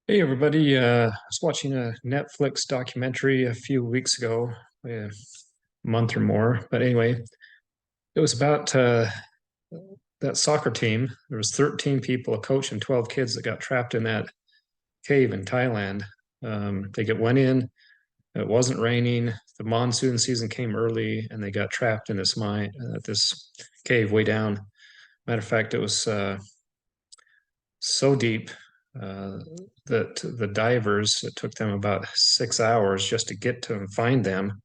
Hey everybody, I was watching a Netflix documentary a few weeks ago, a month or more. But anyway, it was about that soccer team. There was 13 people, a coach and 12 kids that got trapped in that cave in Thailand. Went in, it wasn't raining, the monsoon season came early, and they got trapped in this cave way down. Matter of fact, it was so deep uh, that the divers, it took them about 6 hours just to get to and find them,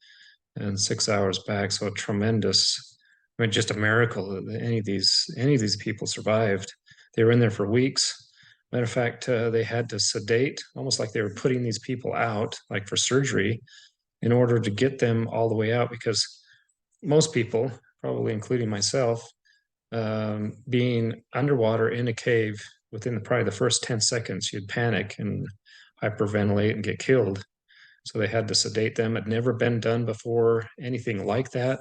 and 6 hours back. So tremendous. I mean, just a miracle that any of these people survived. They were in there for weeks. Matter of fact, they had to sedate, almost like they were putting these people out, like for surgery, in order to get them all the way out. Because most people, probably including myself, being underwater in a cave within probably the first 10 seconds, you'd panic and hyperventilate and get killed. So they had to sedate them. It had never been done before, anything like that.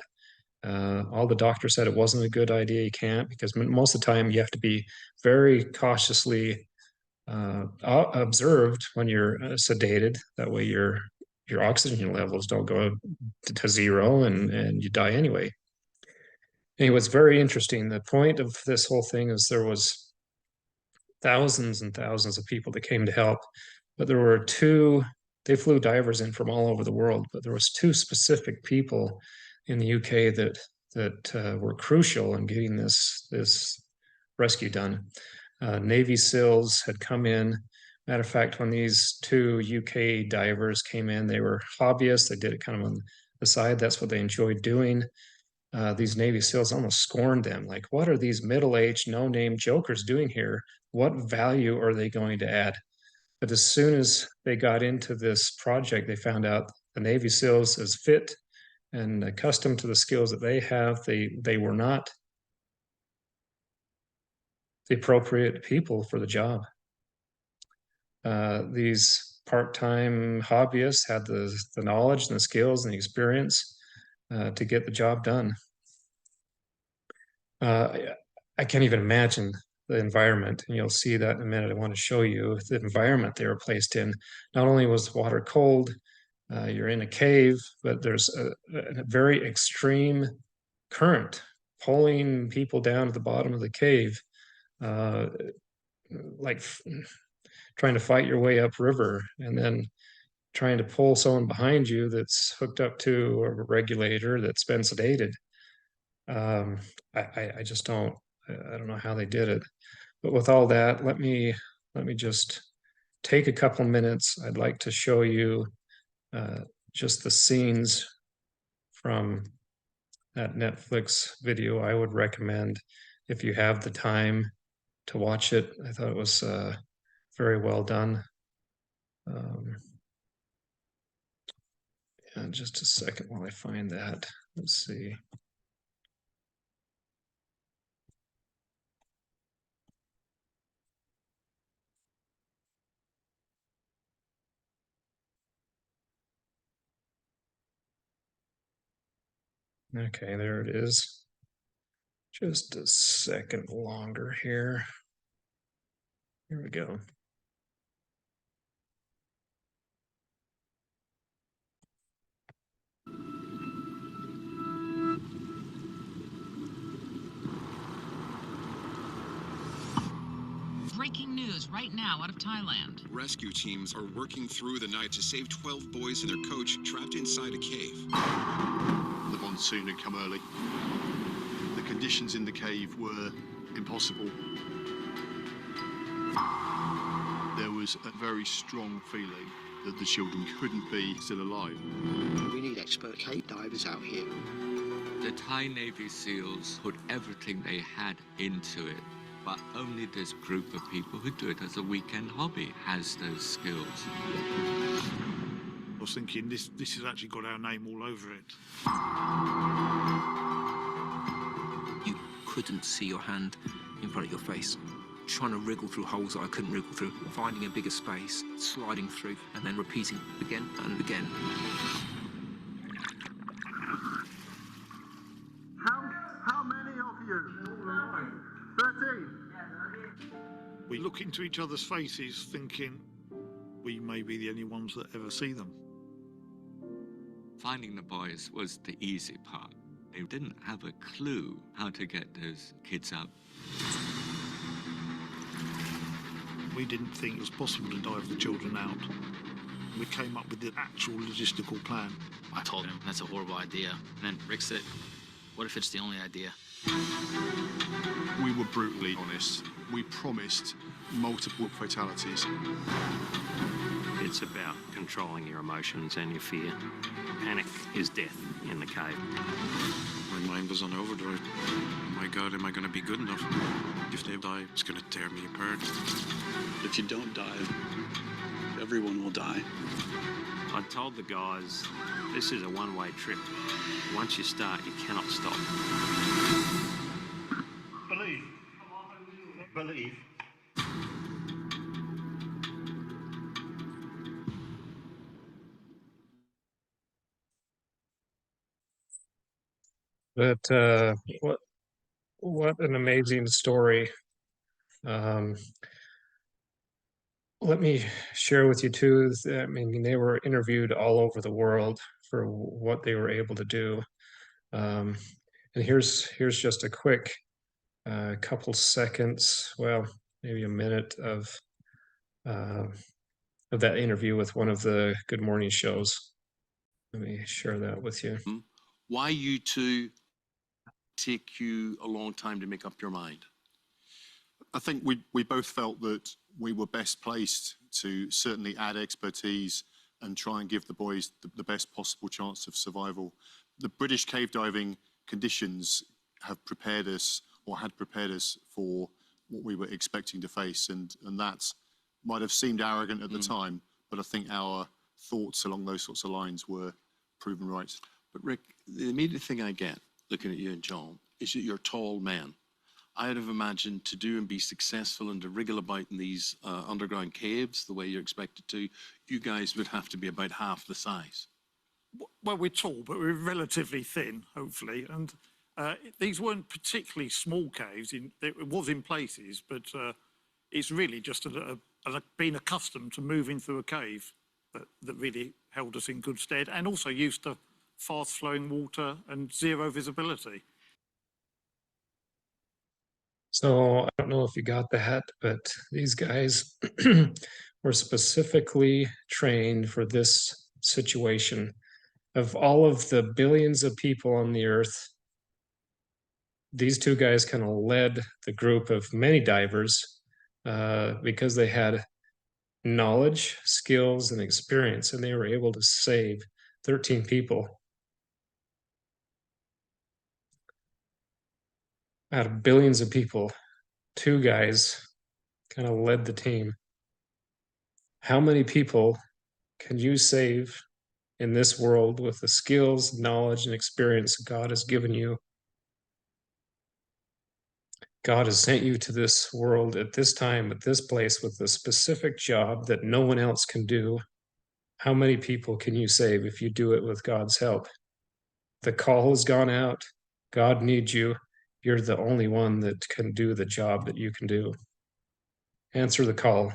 All the doctors said it wasn't a good idea. You can't, because most of the time you have to be very cautiously observed when you're sedated. That way your oxygen levels don't go to zero, and you die anyway. Anyway, it's very interesting. The point of this whole thing is there was thousands and thousands of people that came to help, but there were two. They flew divers in from all over the world, but there was two specific people in the UK that were crucial in getting this rescue done. Navy SEALs had come in. Matter of fact, when these two UK divers came in, they were hobbyists. They did it kind of on the side. That's what they enjoyed doing. These Navy SEALs almost scorned them. Like, what are these middle-aged, no-name jokers doing here? What value are they going to add? But as soon as they got into this project, they found out the Navy SEALs, as fit and accustomed to the skills that they have, they were not the appropriate people for the job. These part-time hobbyists had the knowledge and the skills and the experience to get the job done. Uh, I can't even imagine the environment, and you'll see that in a minute. I want to show you the environment they were placed in. Not only was the water cold, you're in a cave, but there's a very extreme current pulling people down to the bottom of the cave, uh, like trying to fight your way upriver, and then trying to pull someone behind you that's hooked up to a regulator that's been sedated. I just I don't know how they did it. But with all that, let me just take a couple minutes. I'd like to show you uh, just the scenes from that Netflix video. I would recommend, if you have the time to watch it. I thought it was very well done. Um, and just a second while I find that. Let's see. Okay, there it is. Just a second longer here. Here we go. Breaking news right now out of Thailand. Rescue teams are working through the night to save 12 boys and their coach trapped inside a cave. The monsoon had come early. The conditions in the cave were impossible. There was a very strong feeling that the children couldn't be still alive. We need expert cave divers out here. The Thai Navy SEALs put everything they had into it, but only this group of people who do it as a weekend hobby has those skills. I was thinking, this has actually got our name all over it. You couldn't see your hand in front of your face. Trying to wriggle through holes that I couldn't wriggle through, finding a bigger space, sliding through, and then repeating again and again. How many of you? 13. We look into each other's faces thinking, We may be the only ones that ever see them. Finding the boys was the easy part. They didn't have a clue how to get those kids out. We didn't think it was possible to dive the children out. We came up with the actual logistical plan. I told him that's a horrible idea. And then Rick said, what if it's the only idea? We were brutally honest. We promised multiple fatalities. It's about controlling your emotions and your fear. Panic is death in the cave. My mind was on overdrive. Oh my God, am I going to be good enough? If they die, it's going to tear me apart. If you don't dive, everyone will die. I told the guys, this is a one-way trip. Once you start, you cannot stop. Believe. Believe. But what an amazing story. Let me share with you too. I mean, they were interviewed all over the world for what they were able to do. And here's just a quick couple seconds, well, maybe a minute of that interview with one of the Good Morning shows. Let me share that with you. Why you two take you a long time to make up your mind? I think we both felt that we were best placed to certainly add expertise and try and give the boys the best possible chance of survival. The British cave diving conditions have prepared us, or had prepared us, for what we were expecting to face, and that might have seemed arrogant at the time, but I think our thoughts along those sorts of lines were proven right. But Rick, the immediate thing I get, looking at you and John, is that you're tall men. I'd have imagined to do and be successful and to wriggle about in these underground caves the way you're expected to, you guys would have to be about half the size. Well, we're tall, but we're relatively thin, hopefully. And these weren't particularly small caves. It was in places, but it's really just being accustomed to moving through a cave that really held us in good stead, and also used to fast-flowing water and zero visibility. So I don't know if you got that, but these guys were specifically trained for this situation. Of all of the billions of people on the earth, these two guys kind of led the group of many divers because they had knowledge, skills, and experience, and they were able to save 13 people out of billions of people. Two guys kind of led the team. How many people can you save in this world with the skills, knowledge, and experience God has given you? God has sent you to this world at this time, at this place, with a specific job that no one else can do. How many people can you save if you do it with God's help? The call has gone out. God needs you. You're the only one that can do the job that you can do. Answer the call.